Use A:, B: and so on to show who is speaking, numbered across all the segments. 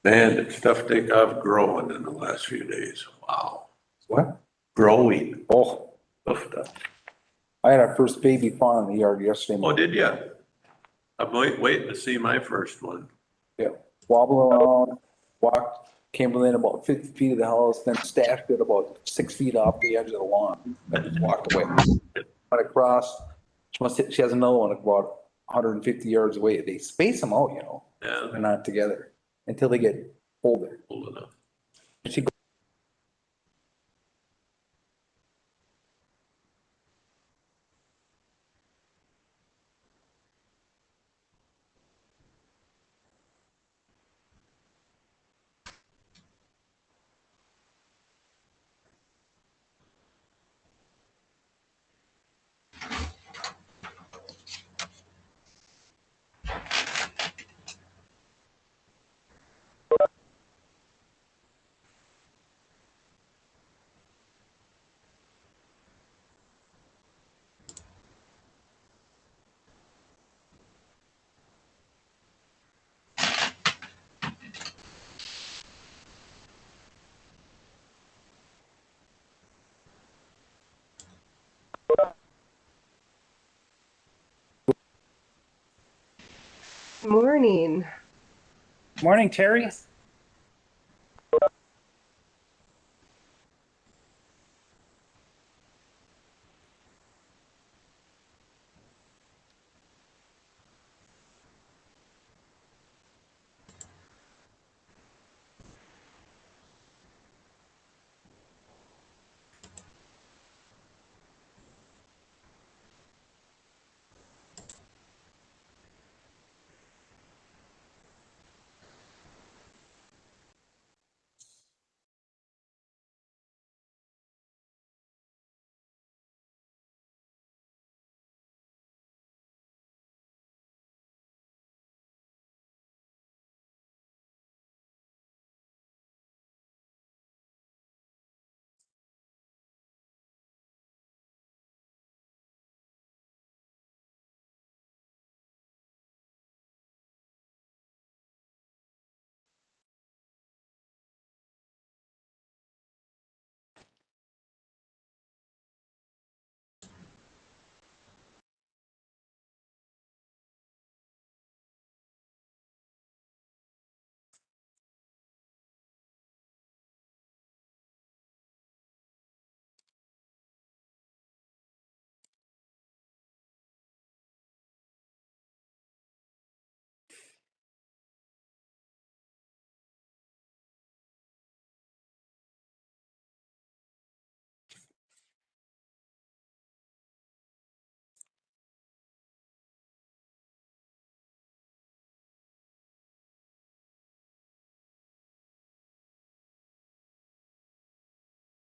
A: Man, did stuff take off growing in the last few days. Wow.
B: What?
A: Growing.
B: Oh,
A: Stuff.
B: I had our first baby fawn in the yard yesterday.
A: Oh, did ya? I'm waiting to see my first one.
B: Yeah, wobbled around, walked, came within about 50 feet of the house, then stashed it about 6 feet off the edge of the lawn, and just walked away. Went across, she has another one about 150 yards away. They space them out,
A: Yeah,
B: they're not together until they get older.
A: old enough.
B: And she
C: Morning.
D: Morning, Terry.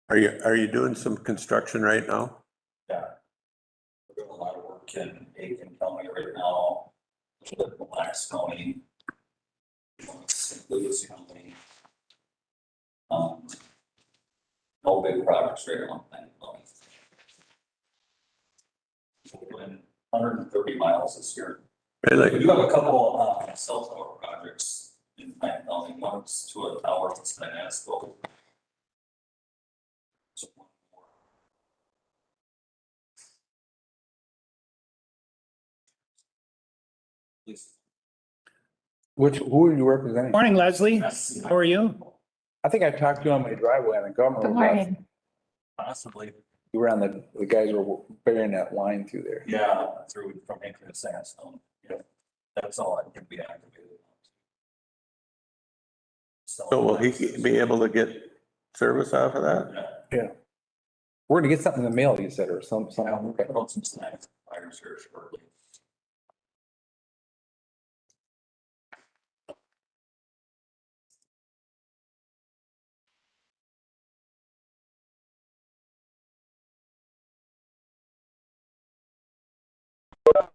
A: Are you doing some construction right now?
E: Yeah. We're doing a lot of work in Aiken County right now, a little bit in Lax County, St. Louis County. No big projects right now. We're doing 130 miles this year. We
A: Really?
E: do have a couple, cell tower projects in Pine County. One's to a tower that's been asphalt. So one more. Please.
B: Who are you representing?
D: Morning, Leslie.
E: Yes.
D: How are you?
B: I think I talked to you on my driveway on the government.
F: Good morning.
E: Possibly.
B: You were on the guys were burying that line through there.
E: Yeah, through from Anchor to Sandstone. Yeah, that's all I can be activated.
A: So will he be able to get service off of that?
E: Yeah.
B: We're gonna get something in the mail, you said, or some.
E: We're gonna put some snacks, fires here shortly.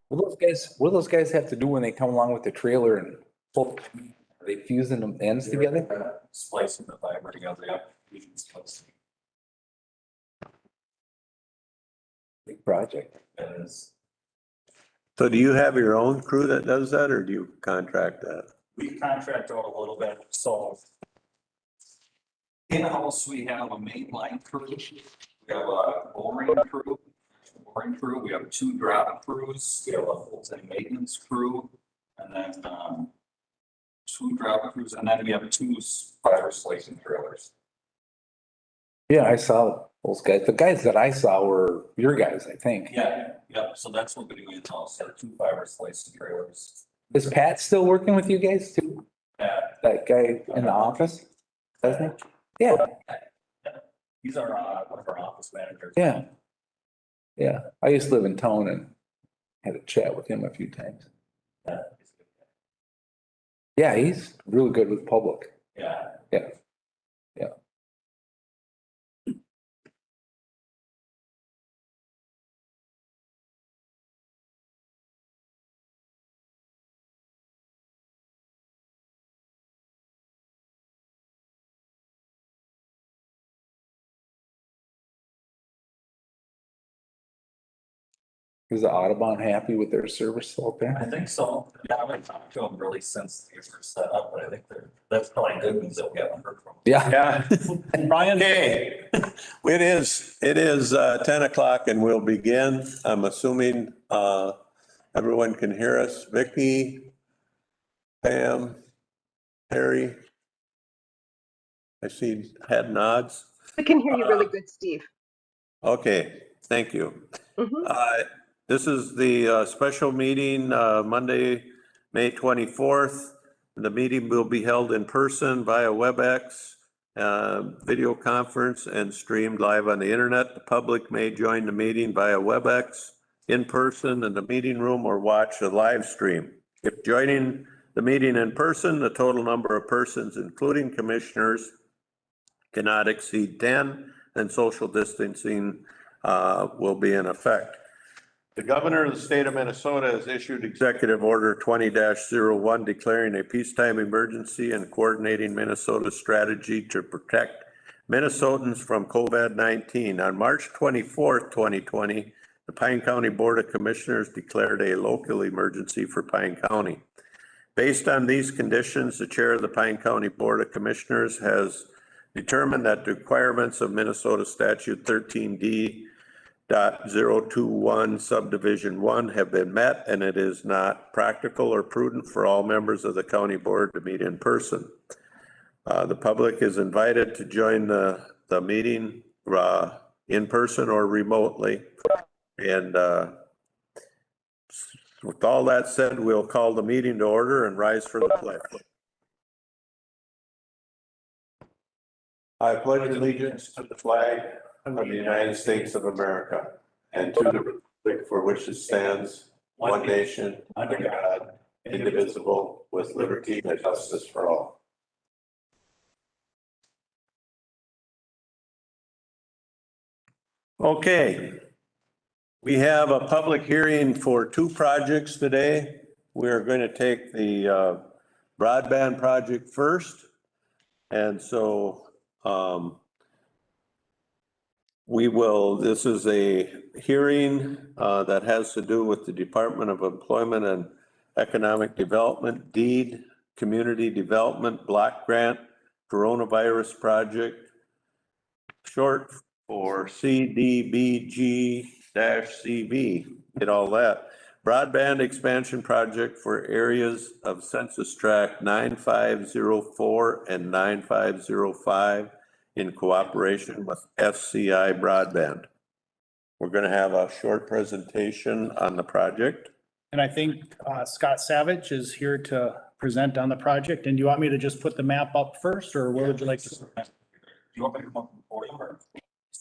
B: What do those guys have to do when they come along with the trailer and pull? Are they fusing them ends together?
E: Splicing the fiber together, yeah. We can splice it.
B: Big project.
E: That is,
A: So do you have your own crew that does that or do you contract that?
E: we contract out a little bit, so. In-house, we have a mainline crew, we have a boring crew, we have 2 drop crews, we have a full-time maintenance crew, and then, 2 drop crews, and then we have 2 fiber slicing trailers.
B: Yeah, I saw those guys. The guys that I saw were your guys, I think.
E: Yeah, so that's what we do in-house, there are 2 fiber slicing trailers.
B: Is Pat still working with you guys too?
E: Yeah.
B: That guy in the office? Doesn't he? Yeah,
E: He's our, one of our office managers.
B: yeah. Yeah, I used to live in town and had a chat with him a few times.
E: Yeah.
B: Yeah, he's really good with public.
E: Yeah.
B: Yeah. Yeah. Is the Audubon happy with their service out
E: I
B: there?
E: think so. Yeah, I haven't talked to them really since they were set up, but I think that's probably good news that we haven't heard from.
B: Yeah.
A: Yeah.
D: Brian?
A: Okay, it is 10 o'clock and we'll begin. I'm assuming everyone can hear us. Vicky, Pam, Harry. I see head nods.
C: I can hear you really good, Steve.
A: Okay, thank you.
C: Mhm.
A: This is the special meeting, Monday, May 24th. The meeting will be held in person via WebEx, video conference, and streamed live on the internet. The public may join the meeting via WebEx in person in the meeting room or watch a live stream. If joining the meeting in person, the total number of persons, including commissioners, cannot exceed 10, and social distancing will be in effect. The governor of the state of Minnesota has issued Executive Order 20-01 declaring a peacetime emergency and coordinating Minnesota's strategy to protect Minnesotans from COVID-19. On March 24th, 2020, the Pine County Board of Commissioners declared a local emergency for Pine County. Based on these conditions, the chair of the Pine County Board of Commissioners has determined that the requirements of Minnesota Statute 13D.021 subdivision 1 have been met, and it is not practical or prudent for all members of the county board to meet in person. The public is invited to join the meeting in person or remotely. And with all that said, we'll call the meeting to order and rise for the pledge. I pledge allegiance to the flag of the United States of America and to the republic for which it stands, one nation, under God, indivisible, with liberty and justice for all. Okay. We have a public hearing for two projects today. We are going to take the broadband project first. And so this is a hearing that has to do with the Department of Employment and Economic Development, DEED, Community Development Block Grant, Coronavirus Project, short for CDBG-CV, get all that. Broadband expansion project for areas of Census Tract 9504 and 9505 in cooperation with SCI Broadband. We're going to have a short presentation on the project.
D: And I think Scott Savage is here to present on the project. And do you want me to just put the map up first, or what would you like to?
E: Do you want me to come up before you or?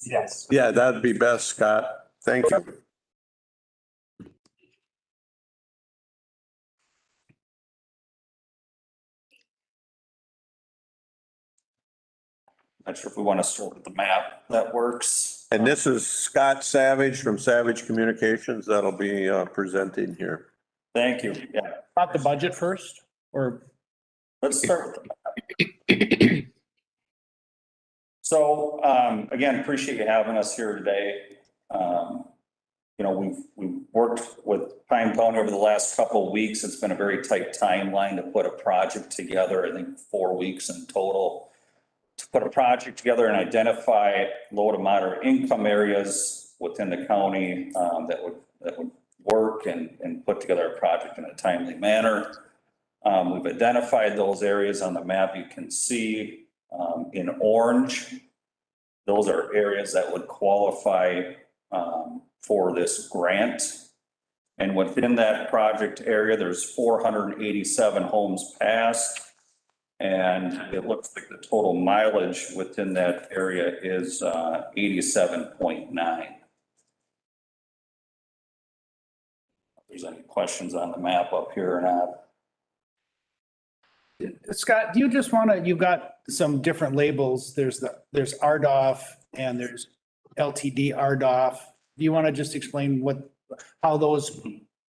D: Yes.
A: Yeah, that'd be best, Scott. Thank you.
E: Not sure if we want to start with the map. That works.
A: And this is Scott Savage from Savage Communications that'll be presenting here.
E: Thank you. Yeah.
D: Not the budget first, or?
E: Let's start with the map. So, again, appreciate you having us here today. You know, we've worked with Pine County over the last couple of weeks. It's been a very tight timeline to put a project together. I think 4 weeks in total to put a project together and identify low to moderate income areas within the county that would work and put together a project in a timely manner. We've identified those areas on the map. You can see in orange, those are areas that would qualify for this grant. And within that project area, there's 487 homes passed. And it looks like the total mileage within that area is 87.9. If there's any questions on the map up here or not.
D: Scott, do you just want to, you've got some different labels. There's RDOF and there's LTD RDOF. Do you want to just explain how those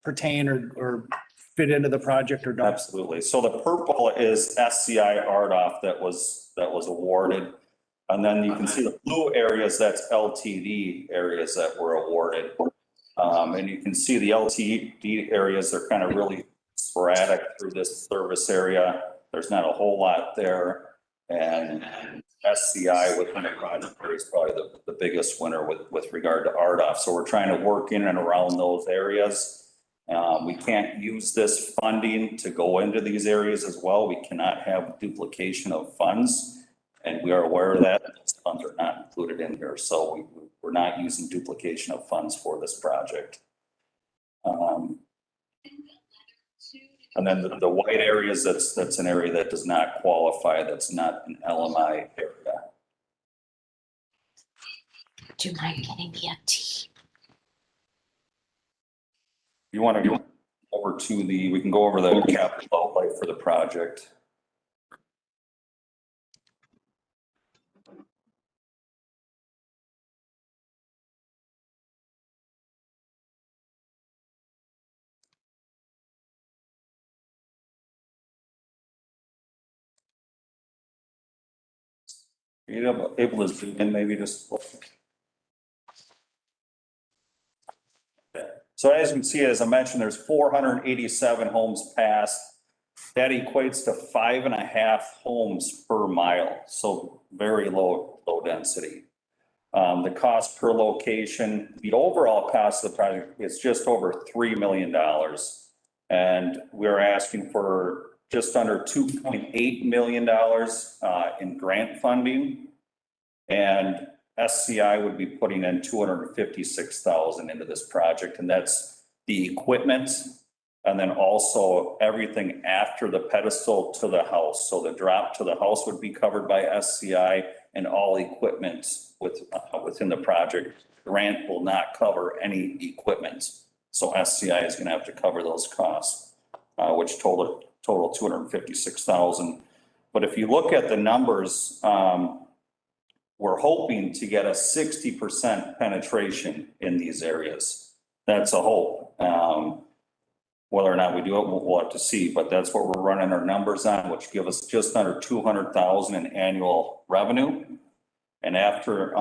D: pertain or fit into the project or don't?
E: Absolutely. So the purple is SCI RDOF that was awarded. And then you can see the blue areas, that's LTD areas that were awarded. And you can see the LTD areas are kind of really sporadic through this service area. There's not a whole lot there. And SCI within the project area is probably the biggest winner with regard to RDOF. So we're trying to work in and around those areas. We can't use this funding to go into these areas as well. We cannot have duplication of funds. And we are aware of that. Those funds are not included in here. So we're not using duplication of funds for this project. And then the white areas, that's an area that does not qualify. That's not an LMI area.
F: Do you mind getting me a tea?
E: You want to go over to we can go over the capital outlay for the project. Are you able to zoom in maybe just? So as you can see, as I mentioned, there's 487 homes passed. That equates to 5.5 homes per mile. So very low density. The cost per location, the overall cost of the project is just over $3 million. And we're asking for just under $2.8 million in grant funding. And SCI would be putting in $256,000 into this project, and that's the equipment. And then also everything after the pedestal to the house. So the drop to the house would be covered by SCI, and all equipment within the project. Grant will not cover any equipment. So SCI is going to have to cover those costs, which total $256,000. But if you look at the numbers, we're hoping to get a 60% penetration in these areas. That's a hope. Whether or not we do it, we'll have to see, but that's what we're running our numbers on, which give us just under 200,000 in annual revenue. And after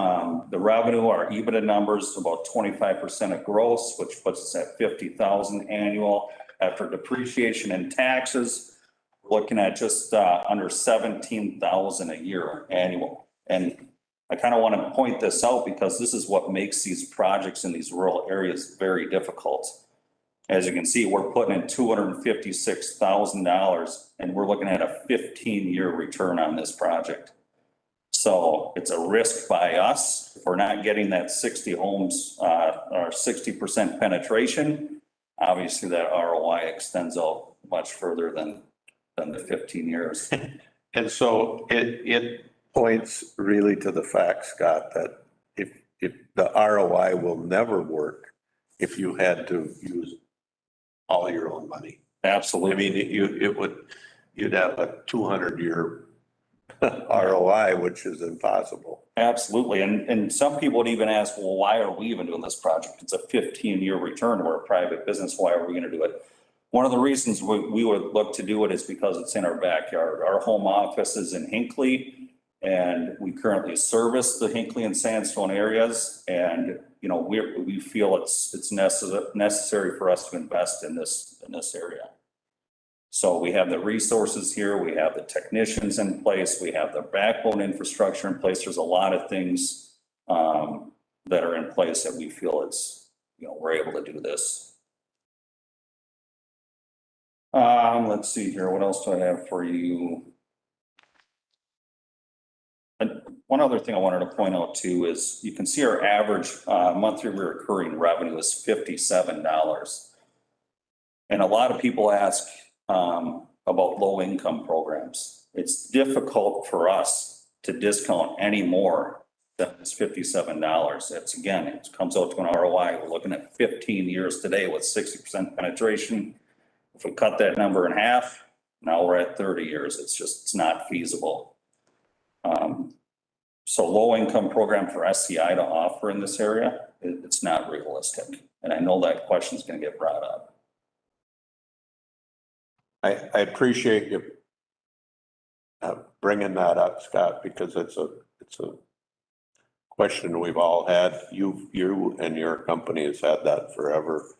E: the revenue, our EBITDA numbers, about 25% of gross, which puts us at 50,000 annual. After depreciation and taxes, we're looking at just under 17,000 a year annual. And I kind of want to point this out because this is what makes these projects in these rural areas very difficult. As you can see, we're putting in $256,000 and we're looking at a 15-year return on this project. So it's a risk by us if we're not getting that 60 homes or 60% penetration. Obviously, that ROI extends out much further than the 15 years.
A: And so it points really to the fact, Scott, that if the ROI will never work if you had to use all your own money. I
E: Absolutely.
A: mean, you'd have a 200-year ROI, which is impossible.
E: Absolutely. And some people would even ask, well, why are we even doing this project? It's a 15-year return. We're a private business. Why are we going to do it? One of the reasons we would look to do it is because it's in our backyard. Our home office is in Hinckley, and we currently service the Hinckley and Sandstone areas. And, you know, we feel it's necessary for us to invest in this area. So we have the resources here, we have the technicians in place, we have the backbone infrastructure in place. There's a lot of things that are in place that we feel we're able to do this. Let's see here. What else do I have for you? And one other thing I wanted to point out too is you can see our average monthly recurring revenue is $57. And a lot of people ask about low income programs. It's difficult for us to discount any more than this $57. It's again, it comes out to an ROI. We're looking at 15 years today with 60% penetration. If we cut that number in half, now we're at 30 years. It's not feasible. So low income program for SCI to offer in this area, it's not realistic. And I know that question is going to get brought up.
A: I appreciate you bringing that up, Scott, because it's a question we've all had. You and your company has had that forever.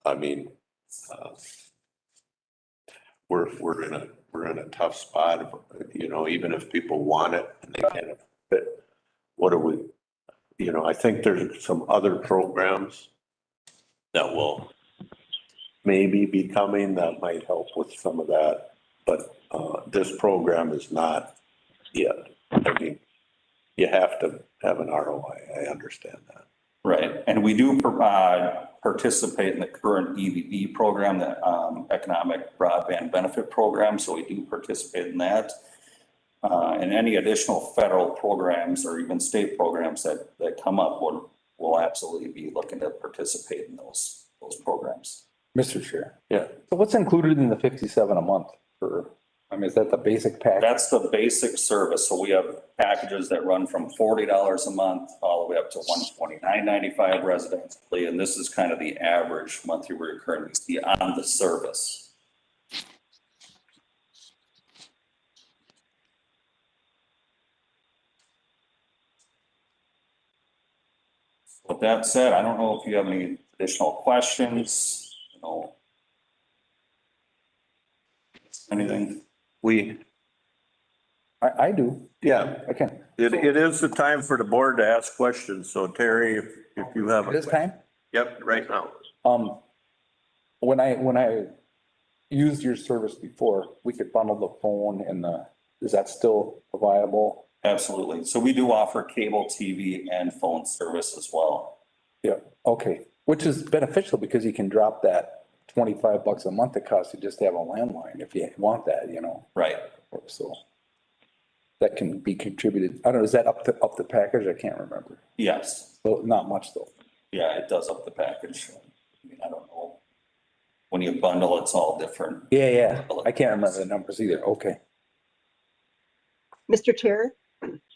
A: I mean, we're in a tough spot, you know, even if people want it and they can't fit. What do we, you know, I think there's some other programs that will maybe be coming that might help with some of that, but this program is not yet. I mean, you have to have an ROI. I understand that.
E: Right. And we do participate in the current EBB program, the Economic Broadband Benefit Program. So we do participate in that. And any additional federal programs or even state programs that come up, we'll absolutely be looking to participate in those programs.
B: Mr. Chair.
A: Yeah.
B: So what's included in the 57 a month is that the basic pack?
E: That's the basic service. So we have packages that run from $40 a month all the way up to $129.95 residentially. And this is kind of the average monthly recurring we see on the service. With that said, I don't know if you have any additional questions, you know. Anything?
B: I do.
A: Yeah,
B: I can.
A: it is the time for the board to ask questions. So Terry, if you have.
B: It is time?
A: Yep, right now.
B: When I used your service before, we could bundle the phone and is that still viable?
E: Absolutely. So we do offer cable TV and phone service as well.
B: Yeah, okay. Which is beneficial because you can drop that $25 a month it costs you just to have a landline if you want that, you know.
E: Right.
B: So that can be contributed. I don't know, is that up the package? I can't remember.
E: Yes.
B: So not much though.
E: Yeah, it does up the package. I mean, I don't know. When you bundle, it's all different.
B: Yeah. I can't remember the numbers either. Okay.
C: Mr. Chair,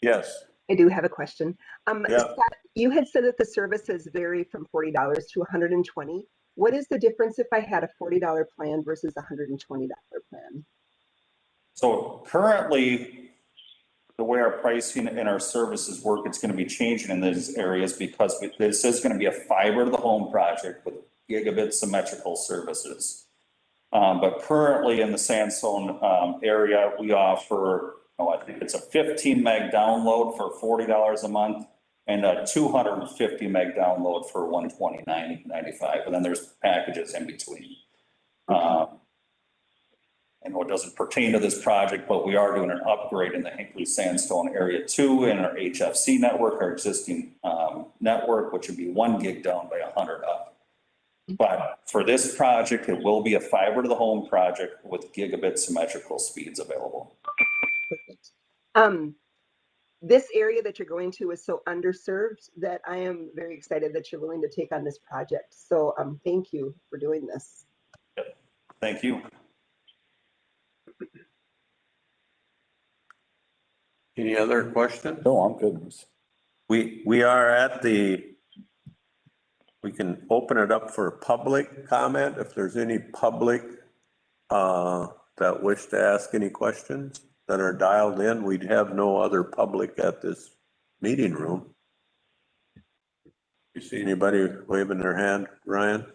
A: Yes.
C: I do have a question.
A: Yeah.
C: Scott, you had said that the services vary from $40 to 120. What is the difference if I had a $40 plan versus a $120 plan?
E: So currently, the way our pricing and our services work, it's gonna be changing in these areas because this is gonna be a fiber to the home project with gigabit symmetrical services. But currently in the Sandstone, area, we offer, I think it's a 15 meg download for $40 a month and a 250 meg download for $129.95. And then there's packages in between. I know it doesn't pertain to this project, but we are doing an upgrade in the Hinkley Sandstone area 2 in our HFC network, our existing network, which would be 1 gig down by 100 up. But for this project, it will be a fiber to the home project with gigabit symmetrical speeds available.
C: Perfect. This area that you're going to is so underserved that I am very excited that you're willing to take on this project. So thank you for doing this.
E: Thank you.
A: Any other questions?
B: No, I'm good.
A: We are at we can open it up for public comment if there's any public that wish to ask any questions that are dialed in. We'd have no other public at this meeting room. You see anybody waving their hand, Ryan?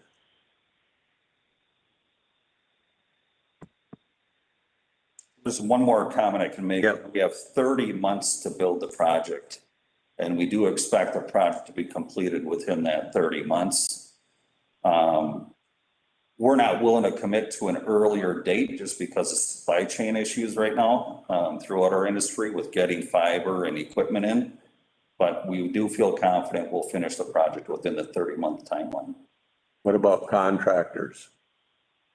E: There's one more comment I can make.
A: Yep.
E: We have 30 months to build the project. And we do expect the project to be completed within that 30 months. We're not willing to commit to an earlier date just because of supply chain issues right now throughout our industry with getting fiber and equipment in. But we do feel confident we'll finish the project within the 30-month timeline.
A: What about contractors?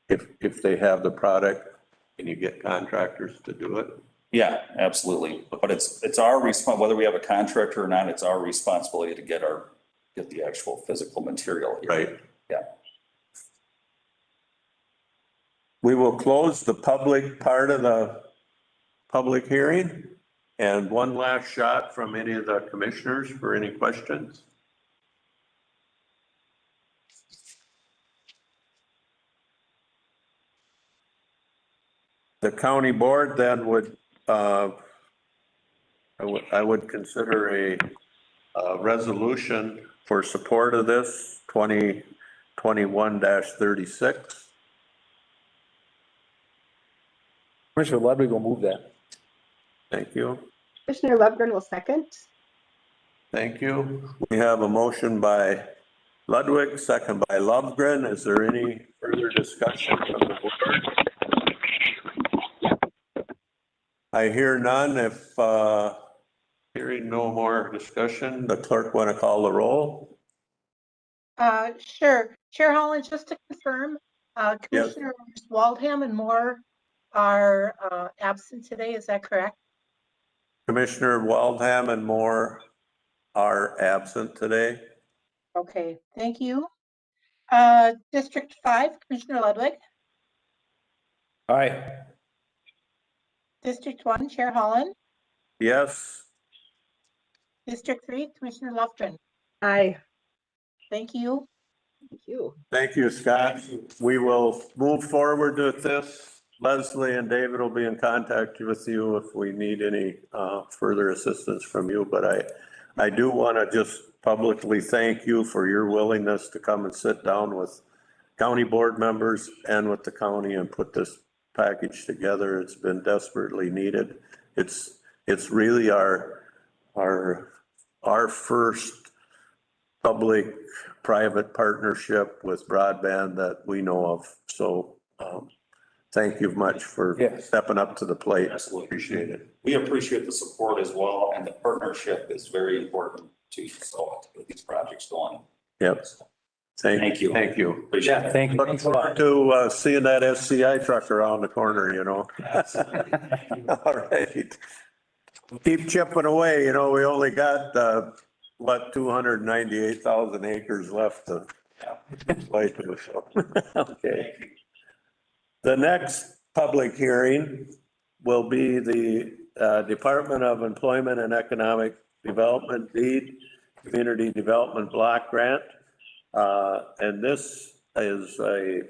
A: If they have the product, can you get contractors to do it?
E: Yeah, absolutely. But it's our response, whether we have a contractor or not, it's our responsibility to get the actual physical material here.
A: Right.
E: Yeah.
A: We will close the public part of the public hearing. And one last shot from any of the commissioners for any questions. The county board then would, I would consider a resolution for support of this 2021-36.
B: Commissioner Ludwig will move that.
A: Thank you.
C: Commissioner Lovegren will second.
A: Thank you. We have a motion by Ludwig, second by Lovegren. Is there any further discussion from the board? I hear none. If hearing no more discussion, the clerk want to call the roll?
G: Sure. Chair Holland, just to confirm, Commissioners Waldham and Moore are absent today. Is that correct?
A: Commissioner Waldham and Moore are absent today.
G: Okay, thank you. District 5, Commissioner Ludwig.
B: Aye.
G: District 1, Chair Holland.
A: Yes.
G: District 3, Commissioner Lofgren.
C: Aye.
G: Thank you.
C: Thank you.
A: Thank you, Scott. We will move forward with this. Leslie and David will be in contact with you if we need any further assistance from you. But I do want to just publicly thank you for your willingness to come and sit down with county board members and with the county and put this package together. It's been desperately needed. It's really our first public-private partnership with broadband that we know of. So thank you much for stepping up to the plate.
E: Absolutely.
A: Appreciate it.
E: We appreciate the support as well, and the partnership is very important to so to get these projects going.
A: Yep. Thank you. Thank you.
E: Appreciate it.
B: Thank you.
A: Looking forward to seeing that SCI truck around the corner, you know. All right. Keep chipping away, you know, we only got, 298,000 acres left to play to, so. Okay. The next public hearing will be the Department of Employment and Economic Development Deed Community Development Block Grant. And this is a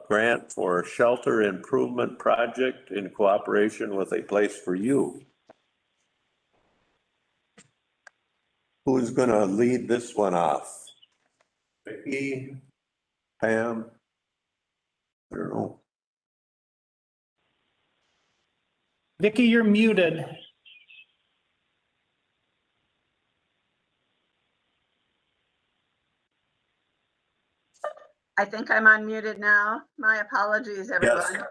A: grant for a shelter improvement project in cooperation with A Place for You. Who's gonna lead this one off? Vicki, Pam? I don't know.
D: Vicki, you're muted.
H: I think I'm unmuted now. My apologies, everyone.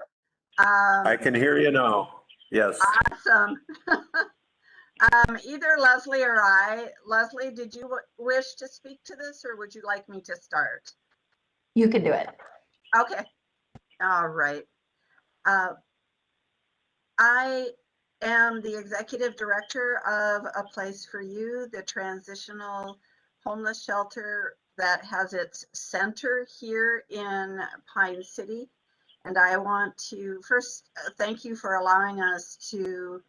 A: I can hear you now. Yes.
H: Awesome. Either Leslie or I. Leslie, did you wish to speak to this, or would you like me to start?
F: You can do it.
H: Okay. All right. I am the executive director of A Place for You, the transitional homeless shelter that has its center here in Pine City. And I want to first thank you for allowing us to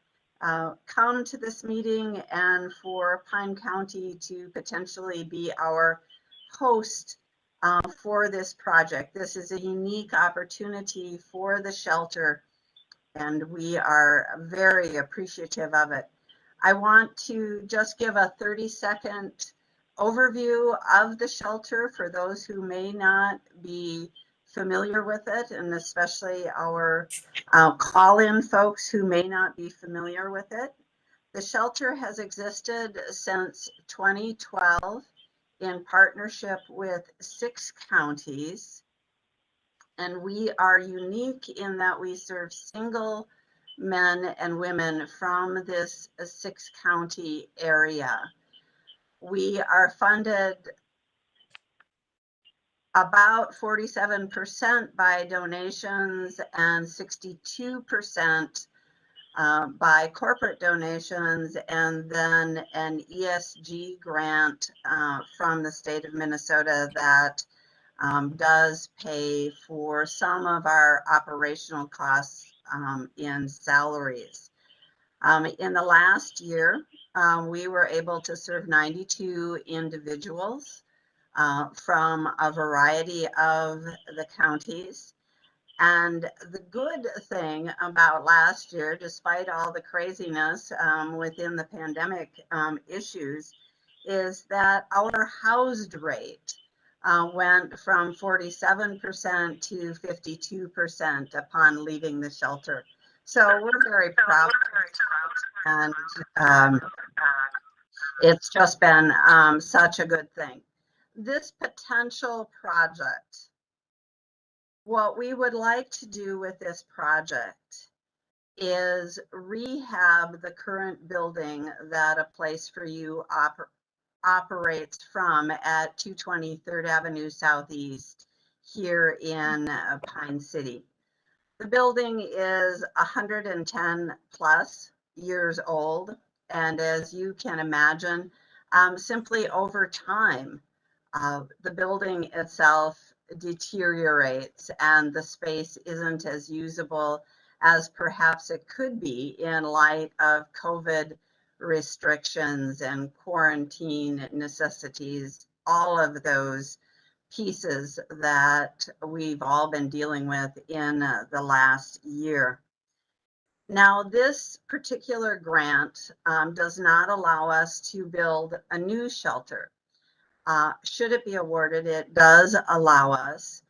H: come to this meeting and for Pine County to potentially be our host for this project. This is a unique opportunity for the shelter, and we are very appreciative of it. I want to just give a 30-second overview of the shelter for those who may not be familiar with it, and especially our call-in folks who may not be familiar with it. The shelter has existed since 2012 in partnership with 6 counties. And we are unique in that we serve single men and women from this 6-county area. We are funded about 47% by donations and 62% by corporate donations, and then an ESG grant from the state of Minnesota that does pay for some of our operational costs in salaries. In the last year, we were able to serve 92 individuals from a variety of the counties. And the good thing about last year, despite all the craziness within the pandemic issues, is that our housed rate went from 47% to 52% upon leaving the shelter. So we're very proud, and it's just been such a good thing. This potential project, what we would like to do with this project is rehab the current building that A Place for You operates from at 220 3rd Avenue Southeast here in Pine City. The building is 110 plus years old, and as you can imagine, simply over time, the building itself deteriorates and the space isn't as usable as perhaps it could be in light of COVID restrictions and quarantine necessities, all of those pieces that we've all been dealing with in the last year. Now, this particular grant does not allow us to build a new shelter. Should it be awarded, it does allow us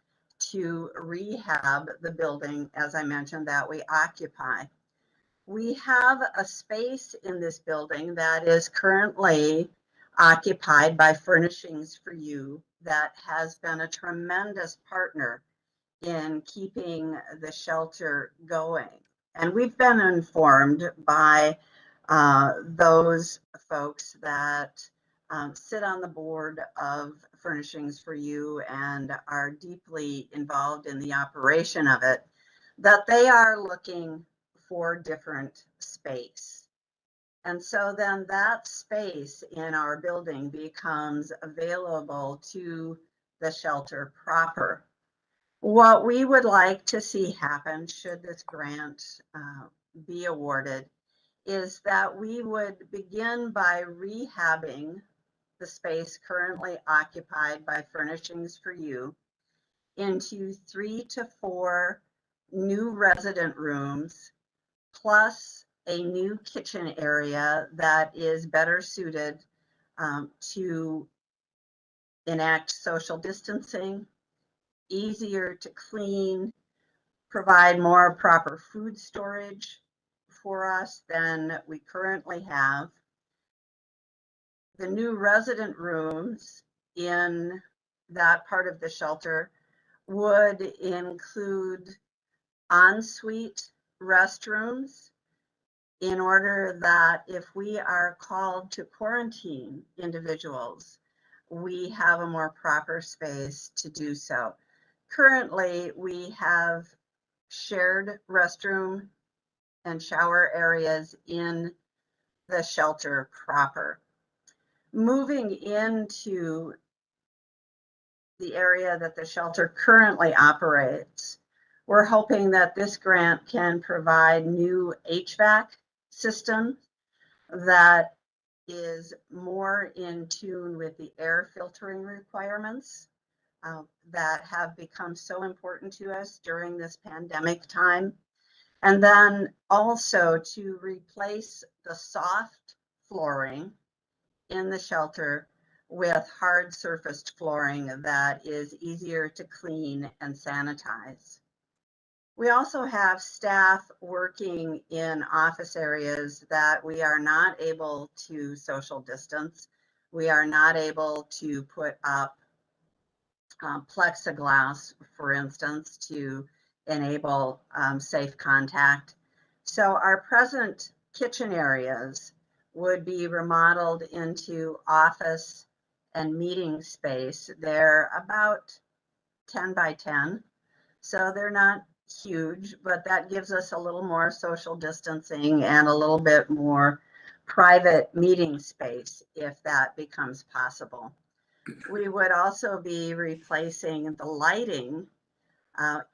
H: to rehab the building, as I mentioned, that we occupy. We have a space in this building that is currently occupied by Furnishings for You that has been a tremendous partner in keeping the shelter going. And we've been informed by those folks that sit on the board of Furnishings for You and are deeply involved in the operation of it, that they are looking for different space. And so then that space in our building becomes available to the shelter proper. What we would like to see happen, should this grant be awarded, is that we would begin by rehabbing the space currently occupied by Furnishings for You into 3 to 4 new resident rooms, plus a new kitchen area that is better suited to enact social distancing, easier to clean, provide more proper food storage for us than we currently have. The new resident rooms in that part of the shelter would include ensuite restrooms in order that if we are called to quarantine individuals, we have a more proper space to do so. Currently, we have shared restroom and shower areas in the shelter proper. Moving into the area that the shelter currently operates, we're hoping that this grant can provide new HVAC system that is more in tune with the air filtering requirements that have become so important to us during this pandemic time. And then also to replace the soft flooring in the shelter with hard surfaced flooring that is easier to clean and sanitize. We also have staff working in office areas that we are not able to social distance. We are not able to put up plexiglass, for instance, to enable safe contact. So our present kitchen areas would be remodeled into office and meeting space. They're about 10 by 10, so they're not huge, but that gives us a little more social distancing and a little bit more private meeting space if that becomes possible. We would also be replacing the lighting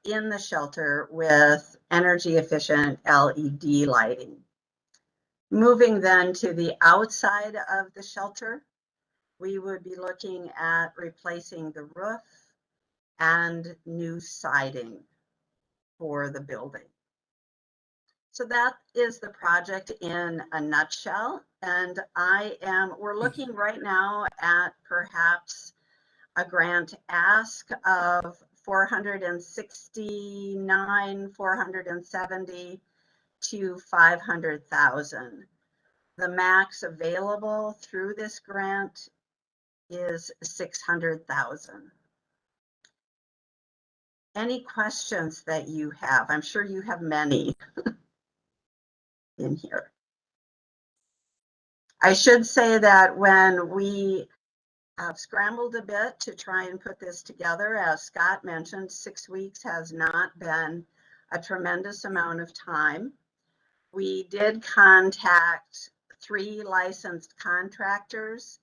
H: in the shelter with energy efficient LED lighting. Moving then to the outside of the shelter, we would be looking at replacing the roof and new siding for the building. So that is the project in a nutshell. And we're looking right now at perhaps a grant ask of 469, 470 to 500,000. The max available through this grant is 600,000. Any questions that you have? I'm sure you have many in here. I should say that when we scrambled a bit to try and put this together, as Scott mentioned, 6 weeks has not been a tremendous amount of time. We did contact 3 licensed contractors,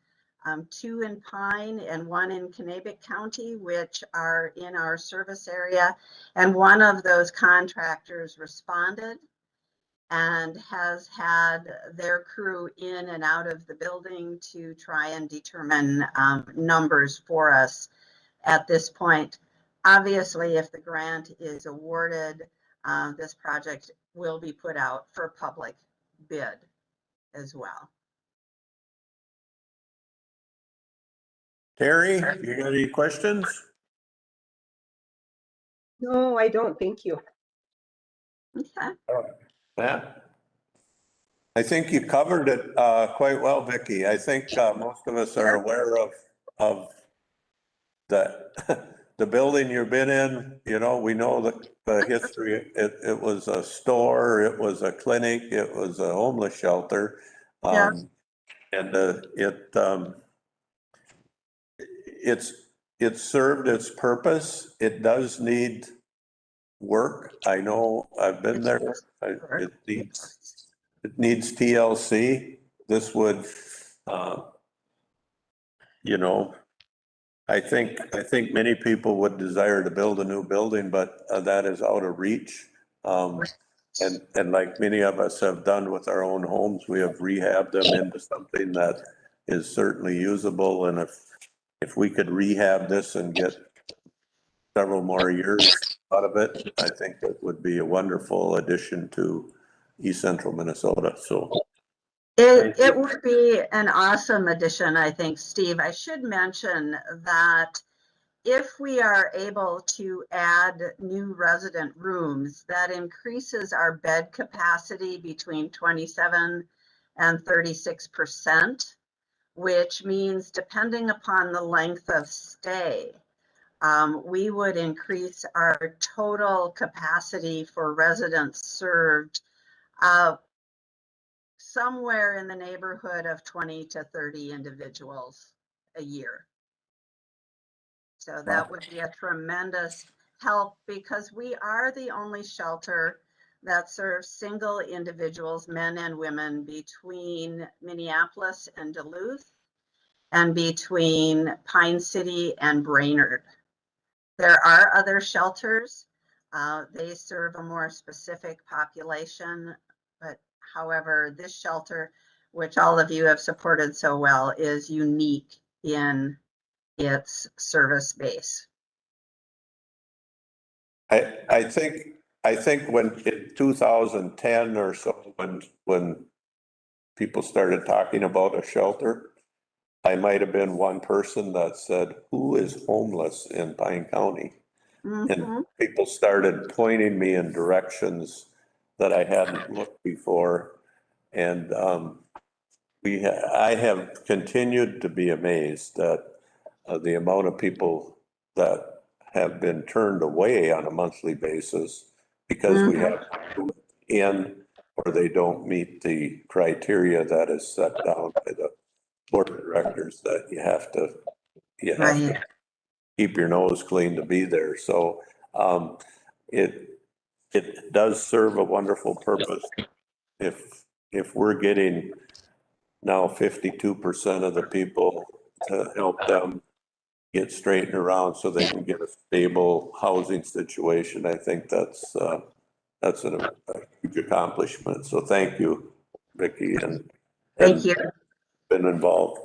H: 2 in Pine and 1 in Kanabec County, which are in our service area. And one of those contractors responded and has had their crew in and out of the building to try and determine numbers for us at this point. Obviously, if the grant is awarded, this project will be put out for public bid as well.
A: Terry, you got any questions?
C: No, I don't. Thank you.
H: Okay.
A: Matt? I think you covered it quite well, Vicki. I think most of us are aware of the building you've been in. You know, we know the history. It was a store, it was a clinic, it was a homeless shelter.
H: Yeah.
A: And it's served its purpose. It does need work. I know, I've been there. It needs TLC. This would, you know, I think many people would desire to build a new building, but that is out of reach. And like many of us have done with our own homes, we have rehabbed them into something that is certainly usable. And if we could rehab this and get several more years out of it, I think it would be a wonderful addition to East Central Minnesota. So
H: It would be an awesome addition, I think, Steve. I should mention that if we are able to add new resident rooms, that increases our bed capacity between 27 and 36%, which means depending upon the length of stay, we would increase our total capacity for residents served somewhere in the neighborhood of 20 to 30 individuals a year. So that would be a tremendous help because we are the only shelter that serves single individuals, men and women, between Minneapolis and Duluth and between Pine City and Brainerd. There are other shelters. They serve a more specific population, but however, this shelter, which all of you have supported so well, is unique in its service base.
A: I think when in 2010 or so, when people started talking about a shelter, I might have been one person that said, who is homeless in Pine County? And people started pointing me in directions that I hadn't looked before. And I have continued to be amazed at the amount of people that have been turned away on a monthly basis because we have in, or they don't meet the criteria that is set down by the board of directors that you have to
H: Right.
A: keep your nose clean to be there. So it does serve a wonderful purpose. If we're getting now 52% of the people to help them get straightened around so they can get a stable housing situation, I think that's a huge accomplishment. So thank you, Vicki, and
H: Thank you.
A: been involved.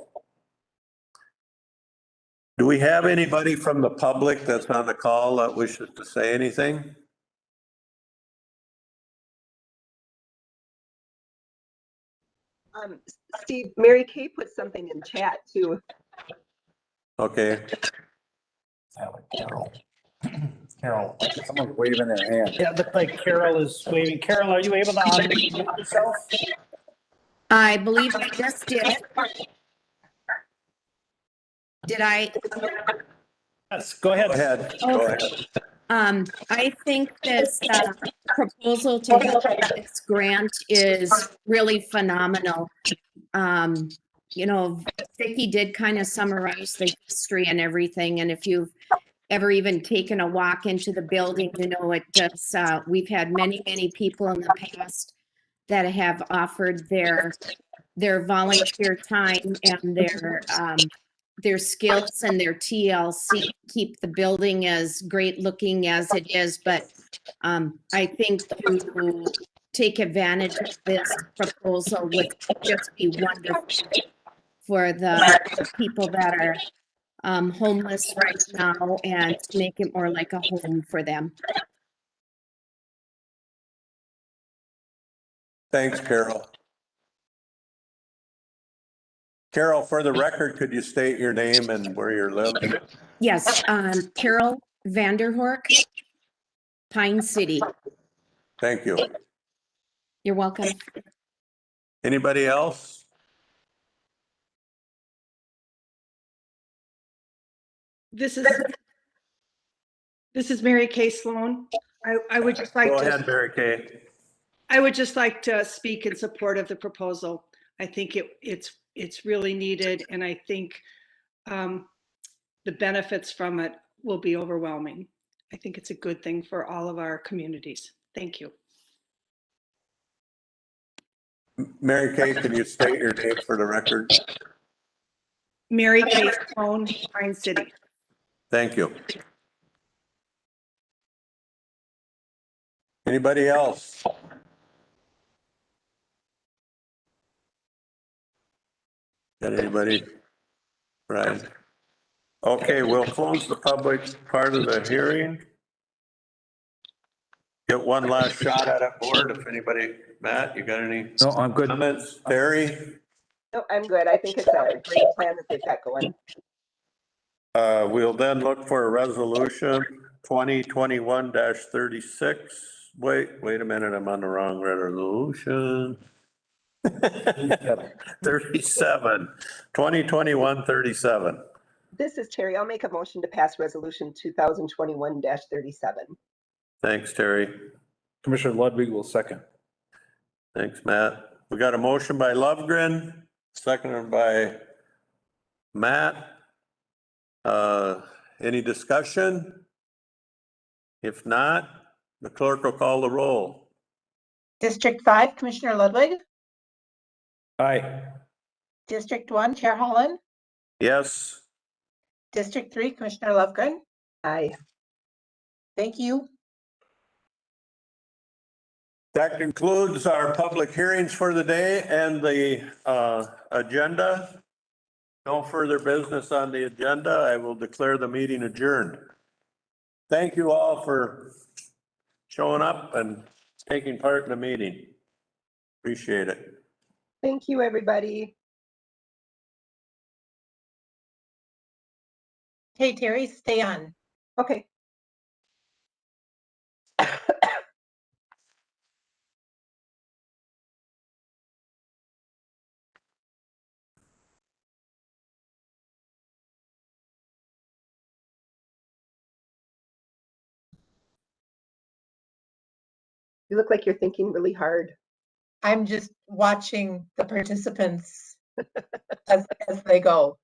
A: Do we have anybody from the public that's on the call that wishes to say anything?
C: Steve, Mary Kay put something in chat too.
A: Okay,
D: Carol.
B: Someone's waving their hand.
D: Yeah, it looked like Carol is waving. Carol, are you able to unmute yourself?
F: I believe I just did. Did I?
D: Yes, go ahead.
A: go ahead, go ahead.
F: I think this proposal to help this grant is really phenomenal. You know, Vicki did kind of summarize the history and everything. And if you've ever even taken a walk into the building, you know, it just, we've had many, many people in the past that have offered their volunteer time and their skills and their TLC keep the building as great looking as it is. But I think to take advantage of this proposal would just be wonderful for the people that are homeless right now and to make it more like a home for them.
A: Thanks, Carol. Carol, for the record, could you state your name and where you're living?
F: Yes, Carol Vanderhork, Pine City.
A: Thank you.
F: You're welcome.
A: Anybody else?
I: This is Mary Kay Sloan. I would just like
A: Go
I: to,
A: ahead, Mary Kay.
I: I would just like to speak in support of the proposal. I think it's really needed, and I think the benefits from it will be overwhelming. I think it's a good thing for all of our communities. Thank you.
A: Mary Kay, can you state your name for the record?
I: Mary Kay Sloan, Pine City.
A: Thank you. Anybody else? Got anybody? Right. Okay, we'll close the public part of the hearing. Get one last shot at it, board, if anybody, Matt, you got any
B: No, I'm good.
A: comments? Terry?
C: No, I'm good. I think it's a great plan that they've got going.
A: We'll then look for a resolution 2021-36. Wait a minute, I'm on the wrong resolution. 37, 2021-37.
C: This is Terry. I'll make a motion to pass resolution 2021-37.
A: Thanks, Terry.
B: Commissioner Ludwig will second.
A: Thanks, Matt. We got a motion by Lovegren, seconded by Matt. Any discussion? If not, the clerk will call the roll.
G: District 5, Commissioner Ludwig.
B: Aye.
G: District 1, Chair Holland.
A: Yes?
G: District 3, Commissioner Lovegren.
C: Aye.
G: Thank you.
A: That concludes our public hearings for the day and the agenda. No further business on the agenda. I will declare the meeting adjourned. Thank you all for showing up and taking part in the meeting. Appreciate it.
C: Thank you, everybody.
G: Hey, Terry, stay on.
C: Okay. You look like you're thinking really hard.
G: I'm just watching the participants as they go.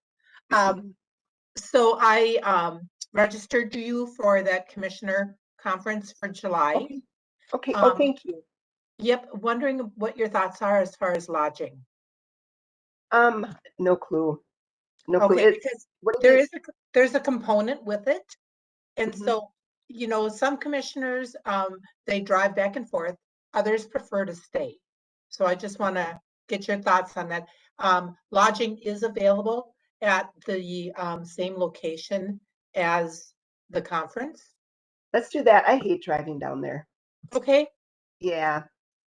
G: So I registered you for that commissioner conference for July.
C: Okay. Oh, thank you.
G: Yep, wondering what your thoughts are as far as lodging.
C: No clue. No clue.
G: Okay, because
C: What
G: there
C: is
G: is there's a component with it. And
C: Mhm.
G: so, you know, some commissioners, they drive back and forth, others prefer to stay. So I just want to get your thoughts on that. Lodging is available at the same location as the conference.
C: Let's do that. I hate driving down there.
G: Okay,
C: Yeah.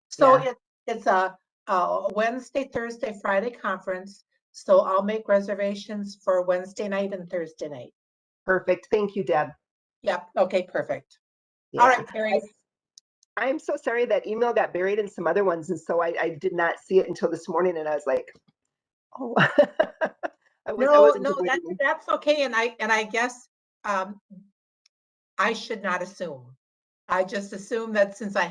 G: so
C: Yeah.
G: it's a Wednesday, Thursday, Friday conference. So I'll make reservations for Wednesday night and Thursday night.
C: Perfect. Thank you, Deb.
G: Yep, okay, perfect.
C: Yeah.
G: All right, Terry.
C: I'm so sorry that email got buried in some other ones. And so I did not see it until this morning. And I was like, oh, I wasn't
G: No,
C: avoiding.
G: that's okay. And I guess I should not assume. I just assume that since I